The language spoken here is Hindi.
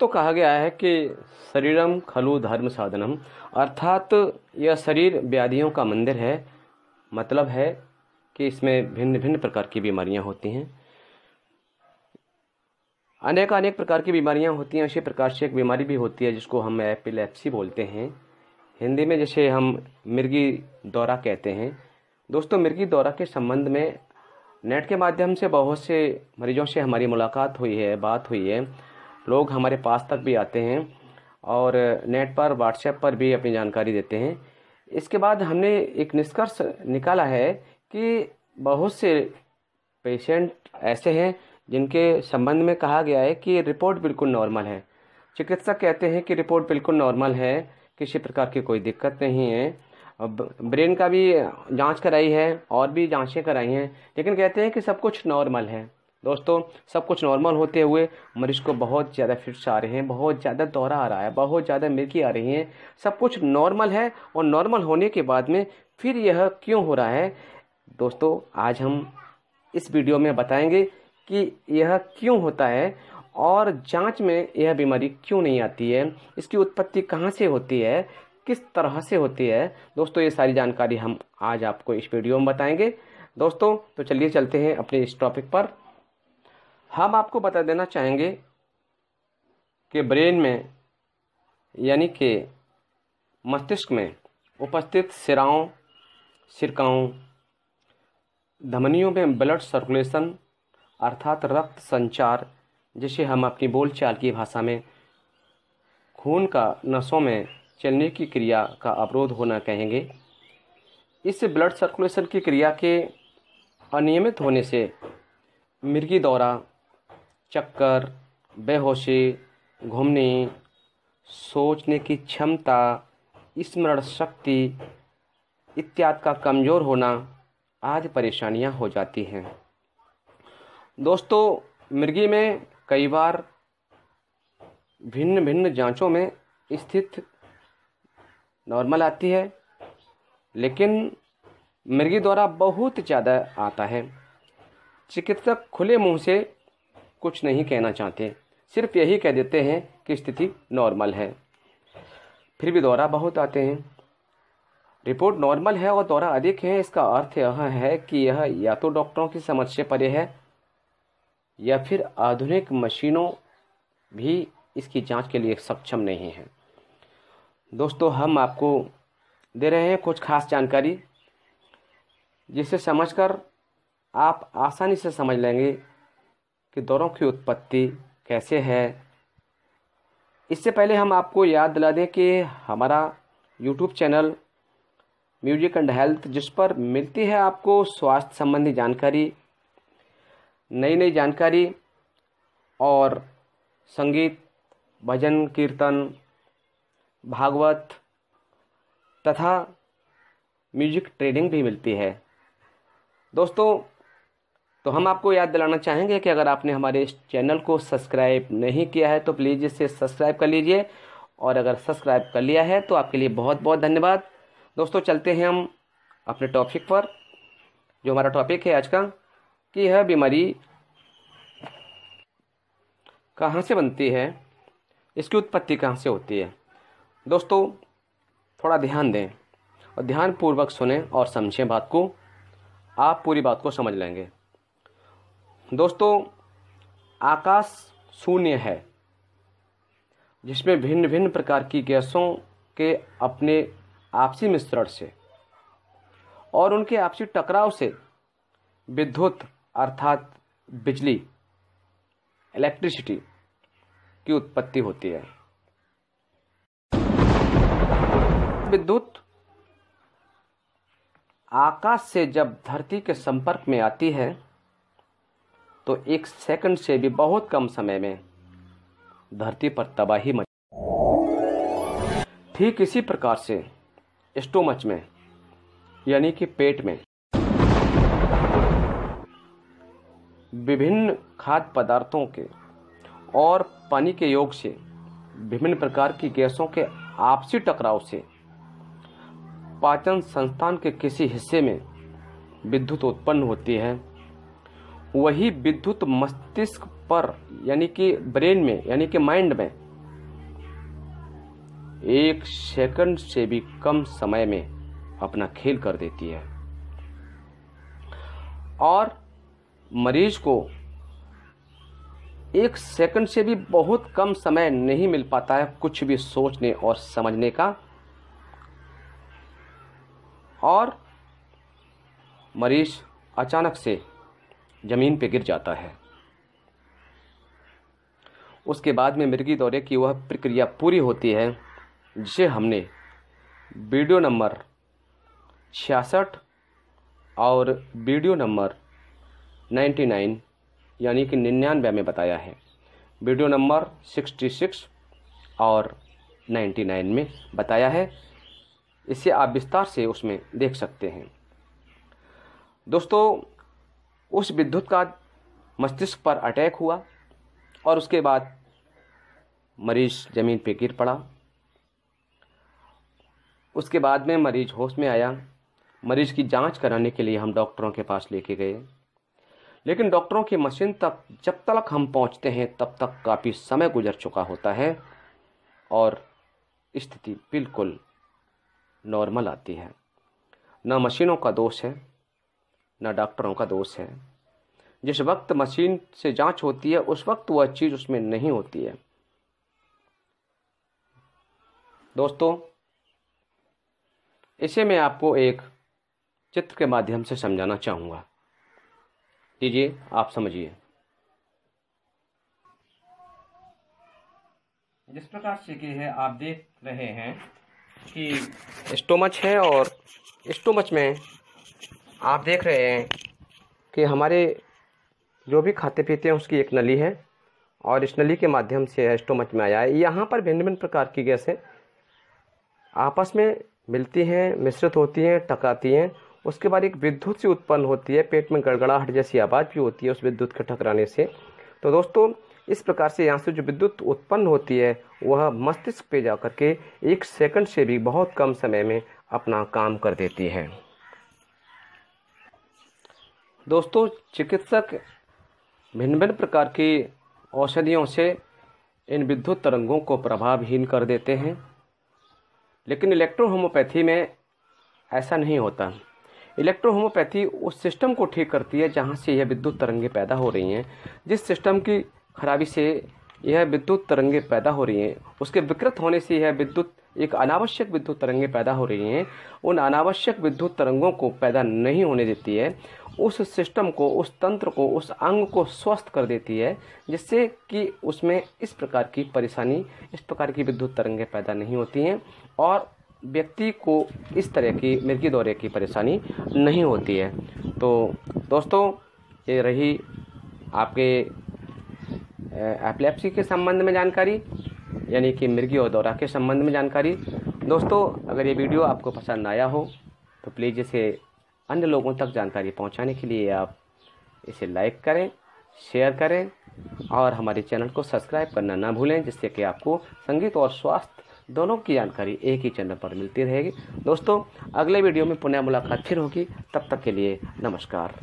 दोस्तों कहा गया है कि शरीरम खलु धर्म साधनम, अर्थात यह शरीर व्याधियों का मंदिर है। मतलब है कि इसमें भिन्न भिन्न प्रकार की बीमारियां होती हैं, अनेक प्रकार की बीमारियां होती हैं। उसी प्रकार से एक बीमारी भी होती है जिसको हम एपिलेप्सी बोलते हैं, हिंदी में जिसे हम मिर्गी दौरा कहते हैं। दोस्तों, मिर्गी दौरा के संबंध में नेट के माध्यम से बहुत से मरीजों से हमारी मुलाकात हुई है, बात हुई है। लोग हमारे पास तक भी आते हैं और नेट पर, व्हाट्सएप पर भी अपनी जानकारी देते हैं। इसके बाद हमने एक निष्कर्ष निकाला है कि बहुत से पेशेंट ऐसे हैं जिनके संबंध में कहा गया है कि रिपोर्ट बिल्कुल नॉर्मल है। चिकित्सक कहते हैं कि रिपोर्ट बिल्कुल नॉर्मल है, किसी प्रकार की कोई दिक्कत नहीं है। अब ब्रेन का भी जांच कराई है और भी जांचें कराई हैं, लेकिन कहते हैं कि सब कुछ नॉर्मल है। दोस्तों, सब कुछ नॉर्मल होते हुए मरीज को बहुत ज़्यादा फिट्स आ रहे हैं, बहुत ज़्यादा दौरा आ रहा है, बहुत ज़्यादा मिर्गी आ रही हैं। सब कुछ नॉर्मल है और नॉर्मल होने के बाद में फिर यह क्यों हो रहा है? दोस्तों, आज हम इस वीडियो में बताएंगे कि यह क्यों होता है और जांच में यह बीमारी क्यों नहीं आती है, इसकी उत्पत्ति कहाँ से होती है, किस तरह से होती है। दोस्तों, ये सारी जानकारी हम आज आपको इस वीडियो में बताएंगे। दोस्तों, तो चलिए चलते हैं अपने इस टॉपिक पर। हम आपको बता देना चाहेंगे कि ब्रेन में यानी कि मस्तिष्क में उपस्थित सिरकाओं, धमनियों में ब्लड सर्कुलेशन अर्थात रक्त संचार, जिसे हम अपनी बोलचाल की भाषा में खून का नसों में चलने की क्रिया का अवरोध होना कहेंगे। इस ब्लड सर्कुलेशन की क्रिया के अनियमित होने से मिर्गी दौरा, चक्कर, बेहोशी, घूमने, सोचने की क्षमता, स्मरण शक्ति इत्यादि का कमज़ोर होना आदि परेशानियां हो जाती हैं। दोस्तों, मिर्गी में कई बार भिन्न भिन्न जांचों में स्थिति नॉर्मल आती है, लेकिन मिर्गी दौरा बहुत ज़्यादा आता है। चिकित्सक खुले मुंह से कुछ नहीं कहना चाहते, सिर्फ यही कह देते हैं कि स्थिति नॉर्मल है, फिर भी दौरा बहुत आते हैं। रिपोर्ट नॉर्मल है और दौरा अधिक है, इसका अर्थ यह है कि यह या तो डॉक्टरों की समझ से परे है या फिर आधुनिक मशीनों भी इसकी जांच के लिए सक्षम नहीं है। दोस्तों, हम आपको दे रहे हैं कुछ खास जानकारी, जिसे समझकर आप आसानी से समझ लेंगे कि दौरों की उत्पत्ति कैसे है। इससे पहले हम आपको याद दिला दें कि हमारा YouTube channel music and health, जिस पर मिलती है आपको स्वास्थ्य संबंधी जानकारी, नई जानकारी और संगीत, भजन, कीर्तन, भागवत तथा म्यूजिक ट्रेनिंग भी मिलती है। दोस्तों, तो हम आपको याद दिलाना चाहेंगे कि अगर आपने हमारे इस चैनल को सब्सक्राइब नहीं किया है तो प्लीज़ इसे सब्सक्राइब कर लीजिए, और अगर सब्सक्राइब कर लिया है तो आपके लिए बहुत बहुत धन्यवाद। दोस्तों, चलते हैं हम अपने टॉपिक पर, जो हमारा टॉपिक है आज का, कि यह बीमारी कहाँ से बनती है, इसकी उत्पत्ति कहाँ से होती है। दोस्तों, थोड़ा ध्यान दें और ध्यानपूर्वक सुनें और समझें बात को, आप पूरी बात को समझ लेंगे। दोस्तों, आकाश शून्य है जिसमें भिन्न भिन्न प्रकार की गैसों के अपने आपसी मिश्रण से और उनके आपसी टकराव से विद्युत अर्थात बिजली, इलेक्ट्रिसिटी की उत्पत्ति होती है। विद्युत आकाश से जब धरती के संपर्क में आती है तो 1 सेकंड से भी बहुत कम समय में धरती पर तबाही मच। ठीक इसी प्रकार से स्टोमच में यानी कि पेट में विभिन्न खाद्य पदार्थों के और पानी के योग से विभिन्न प्रकार की गैसों के आपसी टकराव से पाचन संस्थान के किसी हिस्से में विद्युत उत्पन्न होती है। वही विद्युत मस्तिष्क पर यानी कि ब्रेन में यानी कि माइंड में 1 सेकंड से भी कम समय में अपना खेल कर देती है और मरीज को 1 सेकंड से भी बहुत कम समय नहीं मिल पाता है कुछ भी सोचने और समझने का, और मरीज अचानक से जमीन पे गिर जाता है। उसके बाद में मिर्गी दौरे की वह प्रक्रिया पूरी होती है जिसे हमने वीडियो नंबर 66 और वीडियो नंबर 99 यानी कि 99 में बताया है। वीडियो नंबर 66 और 99 में बताया है, इसे आप विस्तार से उसमें देख सकते हैं। दोस्तों, उस विद्युत का मस्तिष्क पर अटैक हुआ और उसके बाद मरीज ज़मीन पे गिर पड़ा। उसके बाद में मरीज होश में आया। मरीज की जांच कराने के लिए हम डॉक्टरों के पास लेके गए, लेकिन डॉक्टरों की मशीन तक जब तक हम पहुंचते हैं तब तक काफ़ी समय गुजर चुका होता है और स्थिति बिल्कुल नॉर्मल आती है। न मशीनों का दोष है, न डॉक्टरों का दोष है। जिस वक्त मशीन से जांच होती है उस वक्त वह चीज़ उसमें नहीं होती है। दोस्तों, इसे मैं आपको एक चित्र के माध्यम से समझाना चाहूँगा। लीजिए, आप समझिए। जिस प्रकार से कि है आप देख रहे हैं कि स्टोमच है और स्टोमच में आप देख रहे हैं कि हमारे जो भी खाते पीते हैं उसकी एक नली है और इस नली के माध्यम से स्टोमच में आया है। यहाँ पर भिन्न भिन्न प्रकार की गैसें आपस में मिलती हैं, मिश्रित होती हैं, टकराती हैं। उसके बाद एक विद्युत सी उत्पन्न होती है, पेट में गड़गड़ाहट जैसी आवाज़ भी होती है उस विद्युत के टकराने से। तो दोस्तों, इस प्रकार से यहाँ से जो विद्युत उत्पन्न होती है वह मस्तिष्क पे जाकर के 1 सेकंड से भी बहुत कम समय में अपना काम कर देती है। दोस्तों, चिकित्सक भिन्न भिन्न प्रकार की औषधियों से इन विद्युत तरंगों को प्रभावहीन कर देते हैं, लेकिन इलेक्ट्रोहोम्योपैथी में ऐसा नहीं होता। इलेक्ट्रोहोम्योपैथी उस सिस्टम को ठीक करती है जहाँ से यह विद्युत तरंगें पैदा हो रही हैं। जिस सिस्टम की खराबी से यह विद्युत तरंगें पैदा हो रही हैं, उसके विकृत होने से यह एक अनावश्यक विद्युत तरंगें पैदा हो रही हैं, उन अनावश्यक विद्युत तरंगों को पैदा नहीं होने देती है। उस सिस्टम को, उस तंत्र को, उस अंग को स्वस्थ कर देती है, जिससे कि उसमें इस प्रकार की परेशानी, इस प्रकार की विद्युत तरंगें पैदा नहीं होती हैं और व्यक्ति को इस तरह की मिर्गी दौरे की परेशानी नहीं होती है। तो दोस्तों, ये रही आपके एपिलेप्सी के संबंध में जानकारी, यानी कि मिर्गी और दौरा के संबंध में जानकारी। दोस्तों, अगर ये वीडियो आपको पसंद आया हो तो प्लीज़ इसे अन्य लोगों तक जानकारी पहुंचाने के लिए आप इसे लाइक करें, शेयर करें और हमारे चैनल को सब्सक्राइब करना ना भूलें, जिससे कि आपको संगीत और स्वास्थ्य दोनों की जानकारी एक ही चैनल पर मिलती रहेगी। दोस्तों, अगले वीडियो में पुनः मुलाकात फिर होगी। तब तक के लिए नमस्कार।